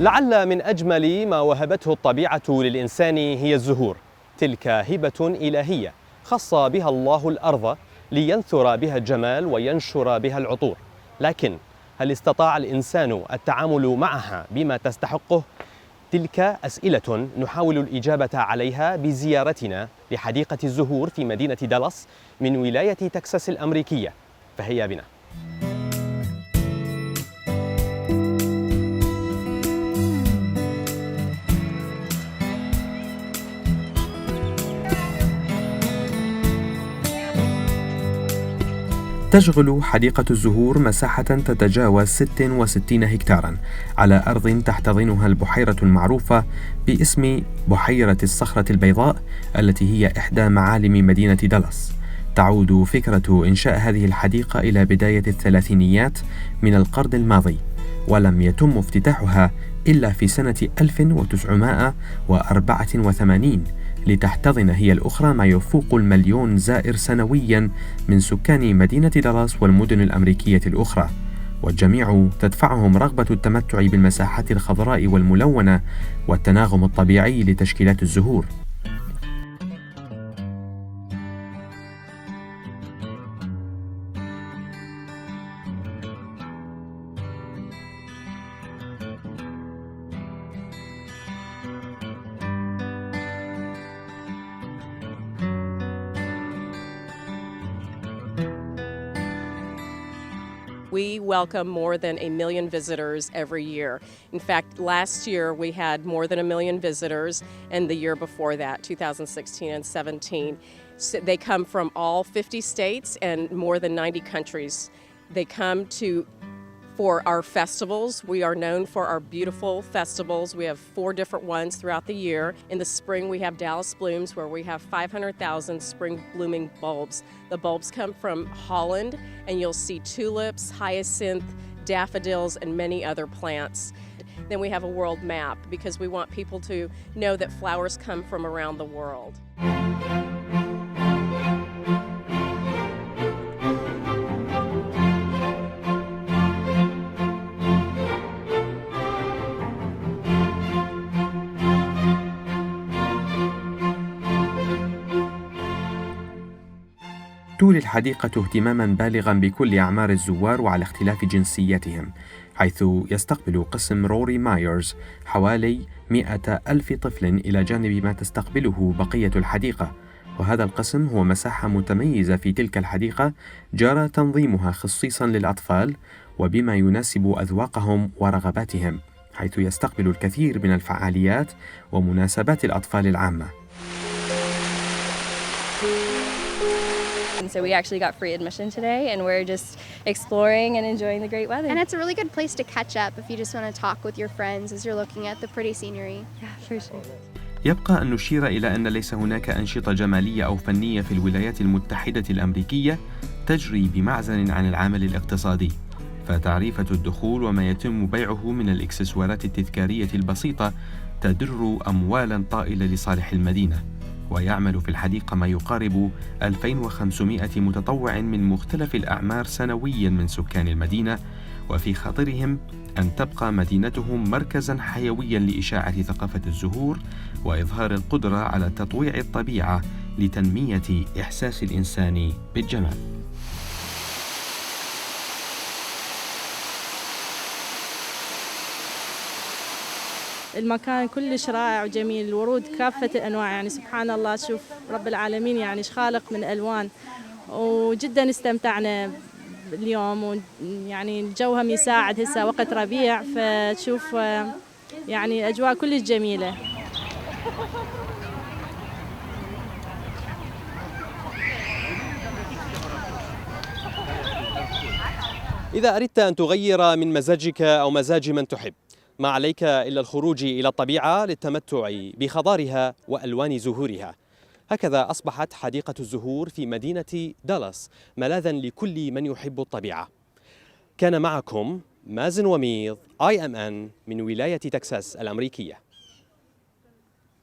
لعل من أجمل ما وهبته الطبيعة للإنسان هي الزهور. تلك هبة إلهية خص بها الله الأرض لينثر بها الجمال وينشر بها العطور، لكن هل استطاع الإنسان التعامل معها بما تستحقه؟ تلك أسئلة نحاول الإجابة عليها بزيارتنا لحديقة الزهور في مدينة دالاس من ولاية تكساس الأمريكية، فهيا بنا. تشغل حديقة الزهور مساحة تتجاوز 66 هكتارا على أرض تحتضنها البحيرة المعروفة باسم بحيرة الصخرة البيضاء، التي هي إحدى معالم مدينة دالاس. تعود فكرة إنشاء هذه الحديقة إلى بداية الثلاثينيات من القرن الماضي، ولم يتم افتتاحها إلا في سنة 1984 لتحتضن هي الأخرى ما يفوق 1,000,000 زائر سنويا من سكان مدينة دالاس والمدن الأمريكية الأخرى، والجميع تدفعهم رغبة التمتع بالمساحات الخضراء والملونة والتناغم الطبيعي لتشكيلات الزهور. We welcome more than 1,000,000 visitors every year. In fact, last year we had more than 1,000,000 visitors, and the year before that, 2016 and 17. So they come from all 50 states and more than 90 countries. They come for our festivals. We are known for our beautiful festivals. We have 4 different ones throughout the year. In the spring, we have Dallas Blooms, where we have 500,000 spring blooming bulbs. The bulbs come from Holland, and you'll see tulips, hyacinth, daffodils, and many other plants. Then we have a world map because we want people to know that flowers come from around the world. تولي الحديقة اهتماما بالغا بكل أعمار الزوار وعلى اختلاف جنسياتهم، حيث يستقبل قسم روري مايرز حوالي 100,000 طفل إلى جانب ما تستقبله بقية الحديقة. وهذا القسم هو مساحة متميزة في تلك الحديقة جرى تنظيمها خصيصا للأطفال وبما يناسب أذواقهم ورغباتهم، حيث يستقبل الكثير من الفعاليات ومناسبات الأطفال العامة. And so we actually got free admission today, and we're just exploring and enjoying the great weather. And it's a really good place to catch up if you just want to talk with your friends as you're looking at the pretty scenery. Yeah, for sure. يبقى أن نشير إلى أن ليس هناك أنشطة جمالية أو فنية في الولايات المتحدة الأمريكية تجري بمعزل عن العمل الاقتصادي، فتعريفة الدخول وما يتم بيعه من الإكسسوارات التذكارية البسيطة تدر أموالا طائلة لصالح المدينة. ويعمل في الحديقة ما يقارب 2500 متطوع من مختلف الأعمار سنويا من سكان المدينة، وفي خاطرهم أن تبقى مدينتهم مركزا حيويا لإشاعة ثقافة الزهور وإظهار القدرة على تطويع الطبيعة لتنمية إحساس الإنسان بالجمال. المكان كلش رائع وجميل، الورود كافة الأنواع، يعني سبحان الله، شوف رب العالمين يعني خالق من ألوان، وجدا استمتعنا اليوم، ويعني الجو هم يساعد، هسه وقت ربيع، فتشوف يعني أجواء كلش جميلة. إذا أردت أن تغير من مزاجك أو مزاج من تحب، ما عليك إلا الخروج إلى الطبيعة للتمتع بخضارها وألوان زهورها. هكذا أصبحت حديقة الزهور في مدينة دالاس ملاذا لكل من يحب الطبيعة. كان معكم مازن وميض IMN من ولاية تكساس الأمريكية.